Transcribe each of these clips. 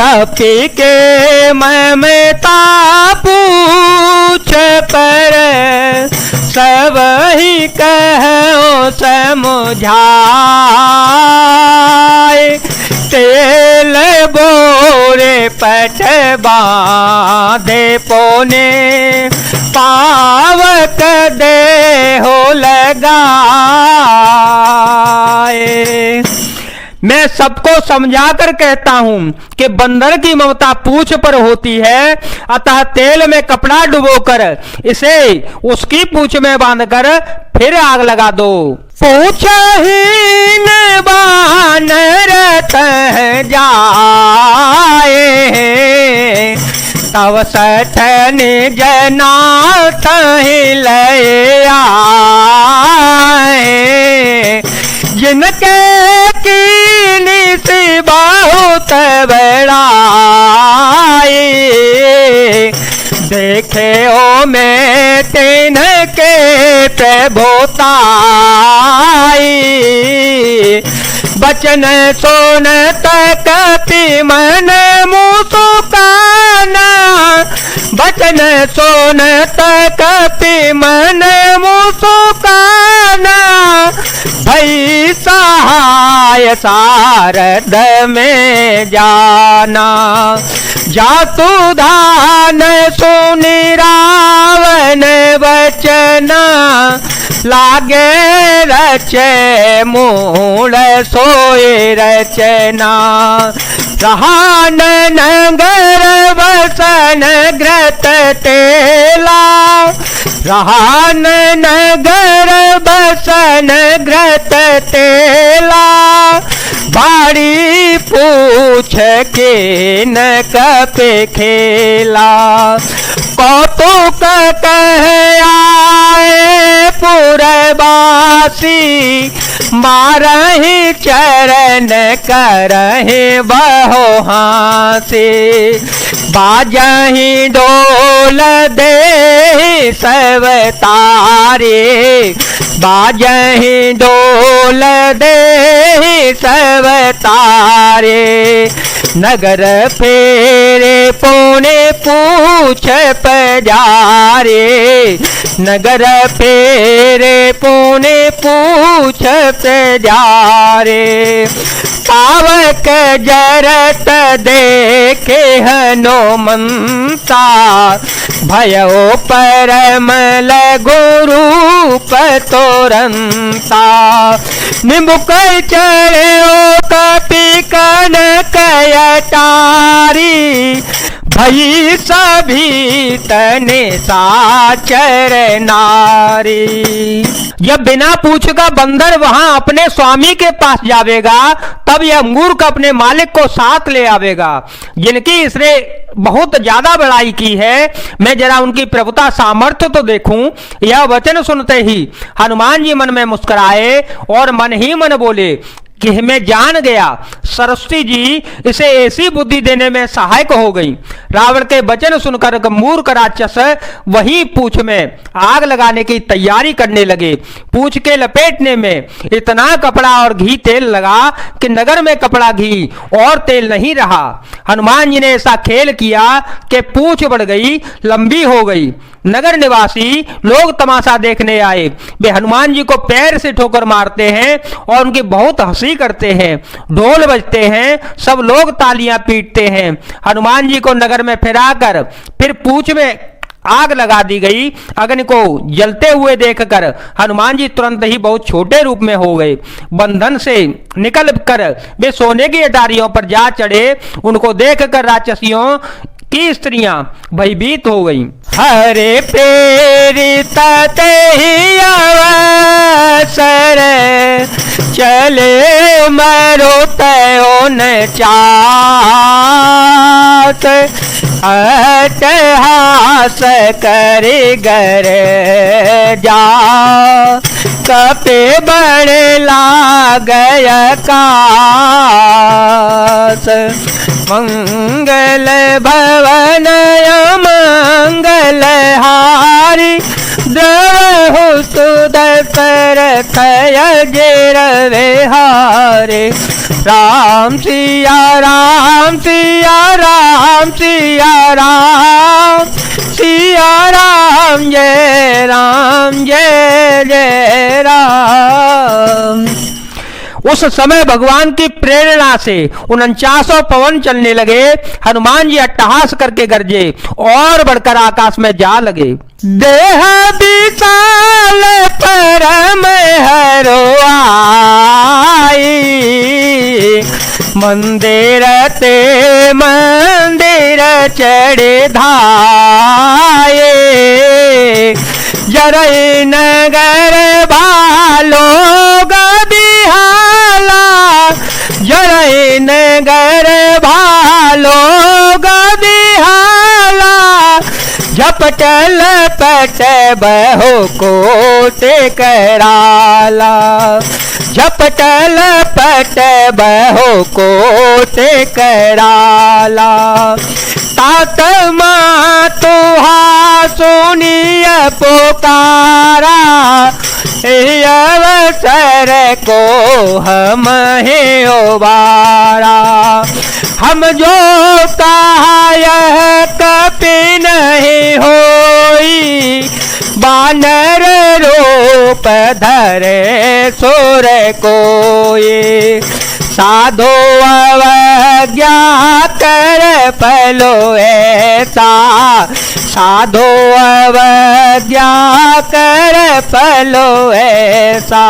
कपि के ममता पूछ पर सब ही कहो समझाए। तेल बोरे पट बांधे पोने पावक देहो लगाए। मैं सबको समझाकर कहता हूं कि बंदर की ममता पूंछ पर होती है, अतः तेल में कपड़ा डुबोकर इसे उसकी पूंछ में बांधकर फिर आग लगा दो। पूछहीन बानर तह जाए, तव सठन जना तहि लय आए। जिनके कीनी सी बहुत बड़ाई, देखे ओ मैं तिनके प्रभुताई। बचन सुनत कपि मन मुस्काना, बचन सुनत कपि मन मुस्काना। भई सहाय सारद में जाना, जातु धान सुनि रावण वचना। लागे रचे मूल सोए रचना, रहान नगर वसन घृत तेला। रहान नगर बसन घृत तेला, बाड़ी पूछ के न कपि खेला। कौतुक कह आए पुरवासी, मारहि चरण करहि बहु हांसी। बाजहि डोल देहि सब तारे, बाजहि डोल देहि सब तारे। नगर फेरे पुणे पूछ पजारे, नगर फेरे पुणे पूछ पजारे। पावक जरत देखे हनुमंता, भयो परमल गुरूप तुरंता। निमुख चढ़ो कपि कनक अटारी, भई सभी तने साचर नारी। जब बिना पूछ का बंदर वहां अपने स्वामी के पास जावेगा, तब यह मूर्ख अपने मालिक को साथ ले आवेगा, जिनकी इसने बहुत ज्यादा बड़ाई की है। मैं जरा उनकी प्रभुता सामर्थ्य तो देखूं। यह वचन सुनते ही हनुमान जी मन में मुस्कुराए और मन ही मन बोले कि मैं जान गया, सरस्वती जी इसे ऐसी बुद्धि देने में सहायक हो गई। रावण के वचन सुनकर मूर्ख राक्षस वही पूंछ में आग लगाने की तैयारी करने लगे। पूंछ के लपेटने में इतना कपड़ा और घी तेल लगा कि नगर में कपड़ा घी और तेल नहीं रहा। हनुमान जी ने ऐसा खेल किया कि पूंछ बढ़ गई, लंबी हो गई। नगर निवासी लोग तमाशा देखने आए। वे हनुमान जी को पैर से ठोकर मारते हैं और उनकी बहुत हंसी करते हैं। ढोल बजते हैं, सब लोग तालियां पीटते हैं। हनुमान जी को नगर में फिराकर फिर पूंछ में आग लगा दी गई। अग्नि को जलते हुए देखकर हनुमान जी तुरंत ही बहुत छोटे रूप में हो गए। बंधन से निकल कर वे सोने की अटारियों पर जा चढ़े। उनको देखकर राक्षसियों की स्त्रियां भयभीत हो गईं। हरे प्रेरित ही अवसर, चले मरो तयो न चात। अट्टहास करे गर जा, कपि बड़े लागय कास। मंगल भवन मंगल हारी, द्रवहु सुदर्शन दशरथ अजरवे हारे। राम सिया राम सिया राम सिया राम सिया राम जय जय राम। उस समय भगवान की प्रेरणा से 49 पवन चलने लगे। हनुमान जी अट्टहास करके गरजे और बढ़कर आकाश में जा लगे। देह विशाल परम हरो आई, मंदिर ते मंदिर चढ़े धाये। जरई नगर भालो गदिहाला, जरई नगर भालो गदिहाला। झपटल पट बहो कोट कराला, झपटल पट बहो कोट कराला। तात माँ तुहा सुनिय पुकारा, अवसर को हम है उबारा। हम जो कहा यह कपि नहीं होई, बानर रूप धरे सुर कोई। साधो अवज्ञा कर पलो ऐसा, साधो अवज्ञा कर पलो ऐसा।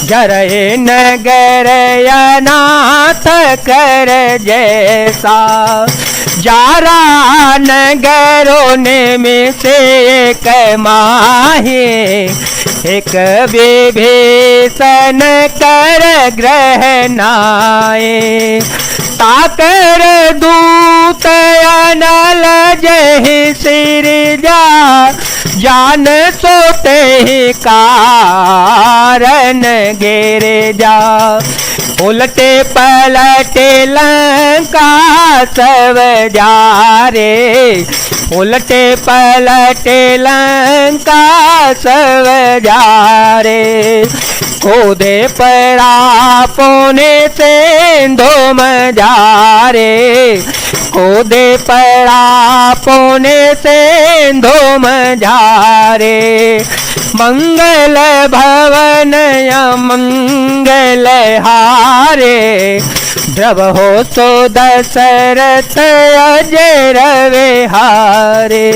जरए नगर अनाथ कर जैसा, जारा नगरों ने में से एक माहे। एक विभीषण कर ग्रह नाये, ताकर दूत अनल जहि सिरजा। जान सोते ही कारण गिर जा, उलटे पलटे लंका सब जा रे। उलटे पलटे लंका सब जा रे। कूदे पड़ा पोने सिंधु मजारे, कूदे पड़ा पोने सिंधु मजारे। मंगल भवन मंगल हारे, जब हो तो दशरथ अजरवे हारे।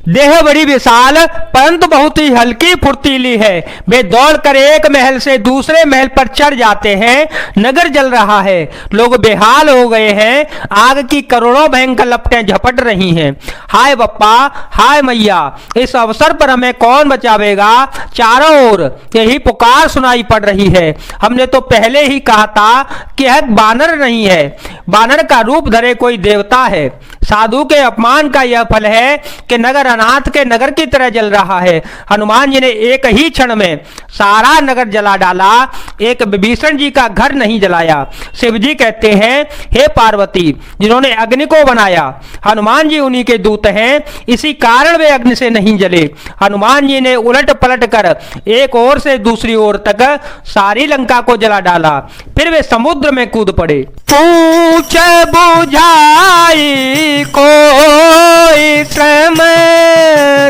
देह बड़ी विशाल परंतु बहुत ही हल्की फुर्तीली है। वे दौड़कर एक महल से दूसरे महल पर चढ़ जाते हैं। नगर जल रहा है, लोग बेहाल हो गए हैं। आग की करोड़ों भयंकर लपटें झपट रही हैं। हाय बप्पा, हाय मैया, इस अवसर पर हमें कौन बचावेगा? चारों ओर यही पुकार सुनाई पड़ रही है। हमने तो पहले ही कहा था कि यह बानर नहीं है, बानर का रूप धरे कोई देवता है। साधु के अपमान का यह फल है कि नगर अनाथ के नगर की तरह जल रहा है। हनुमान जी ने एक ही क्षण में सारा नगर जला डाला, एक विभीषण जी का घर नहीं जलाया। शिव जी कहते हैं, हे पार्वती, जिन्होंने अग्नि को बनाया, हनुमान जी उन्हीं के दूत हैं, इसी कारण वे अग्नि से नहीं जले। हनुमान जी ने उलट पलट कर एक ओर से दूसरी ओर तक सारी लंका को जला डाला। फिर वे समुद्र में कूद पड़े। पूछ बुझाई कोई श्रम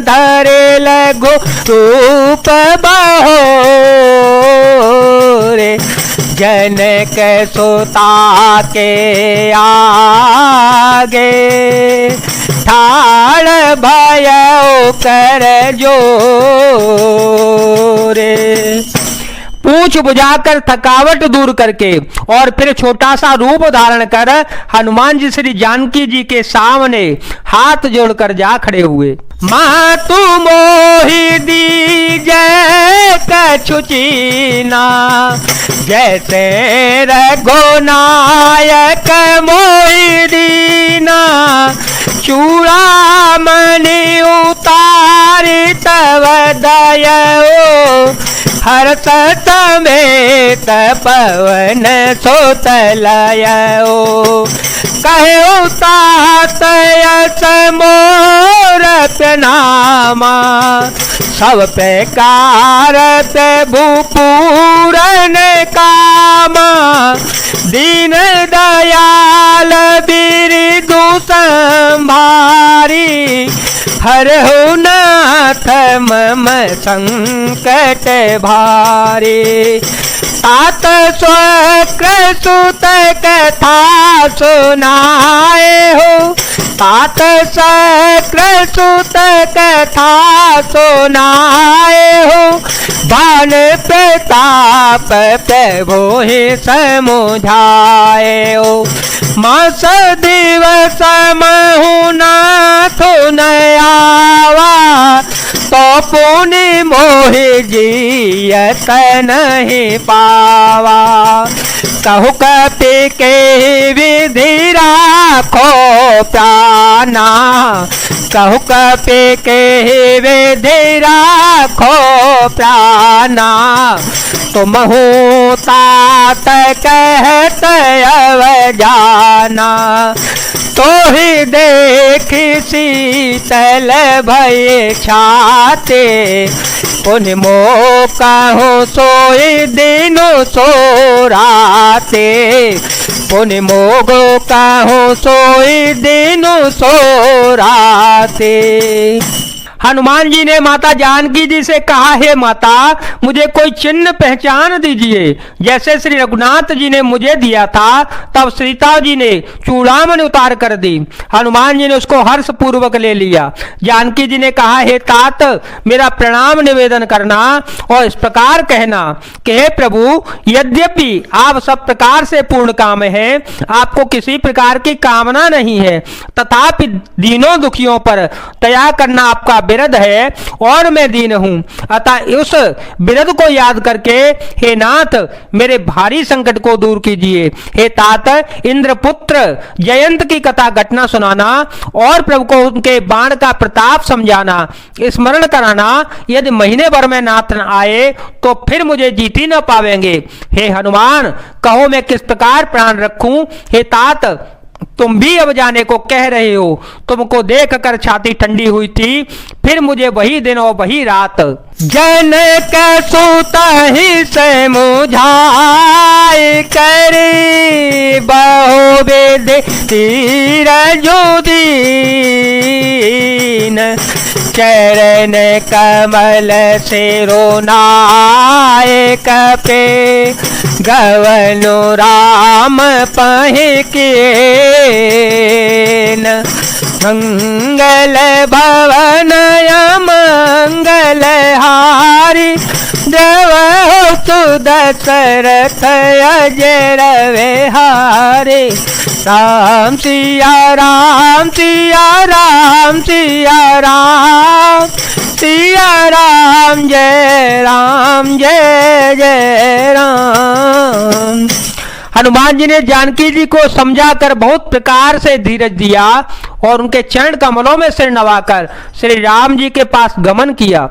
धरे लगो रूप बहोरे। जनक सुता के आगे ठाड़ भयो कर जोरे। पूछ बुझाकर थकावट दूर करके और फिर छोटा सा रूप धारण कर हनुमान जी श्री जानकी जी के सामने हाथ जोड़कर जा खड़े हुए। माँ तू मोहि दीजै कछु चीना, जैसे रघुनायक मोहि दीना। चूड़ामणि उतारि तव दयौ, हर्ष समेत पवन सुतलयौ। कहु तात यस मोर मोर प्रणामा, सब प्रकार प्रभु पूरन कामा, दीन दयाल बिरदु संभारी, हरहु नाथ मम संकट भारी। तात स्वक्र सुत कथा सुनाए हो, तात स्वक्र सुत कथा सुनाए हो, भान प्रताप प्रभु ही समुझाए हो। मास दिवस महु नाथ न आवा, तो पुनि मोहि जियत नहीं पावा। कहु कपि के विधि राखो प्राणा, कहु कपि के विधि राखो प्राणा, तुमहु तात कहत अव जाना। तो ही देखी शीतल भय छाते, पुनि मोह कहूँ सोई दिनु सो राते, पुनि मोह कहूँ सोई दिनु सो राते। हनुमान जी ने माता जानकी जी से कहा, हे माता मुझे कोई चिन्ह पहचान दीजिए, जैसे श्री रघुनाथ जी ने मुझे दिया था तब सीता जी ने चूड़ामणि उतार कर दी। हनुमान जी ने उसको हर्ष पूर्वक ले लिया। जानकी जी ने कहा, हे तात मेरा प्रणाम निवेदन करना और इस प्रकार कहना कि हे प्रभु, यद्यपि आप सब प्रकार से पूर्ण काम है, आपको किसी प्रकार की कामना नहीं है, तथापि दीनों दुखियों पर दया करना आपका बिरद है और मैं दीन हूं। अतः उस बिरद को याद करके हे नाथ मेरे भारी संकट को दूर कीजिए। हे तात इंद्रपुत्र जयंत की कथा घटना सुनाना और प्रभु को उनके बाण का प्रताप समझाना, स्मरण कराना। यदि महीने भर में नाथ न आए तो फिर मुझे जीत ही न पावेंगे। हे हनुमान कहो मैं किस प्रकार प्राण रखूं। हे तात तुम भी अब जाने को कह रहे हो, तुमको देख कर छाती ठंडी हुई थी, फिर मुझे वही दिन और वही रात। जनक सुत ही से मुझाए करे, बहु वेद तीर जो दीन, चरण कमल से रोनाए कपे, गवनु राम पहि केन। मंगल भवन मंगल हारी, जय सुदशरथ अजर विहारी। राम सिया राम सिया राम सिया राम, सिया राम जय जय राम। हनुमान जी ने जानकी जी को समझाकर बहुत प्रकार से धीरज दिया और उनके चरण कमलों में सिर नवाकर श्री राम जी के पास गमन किया।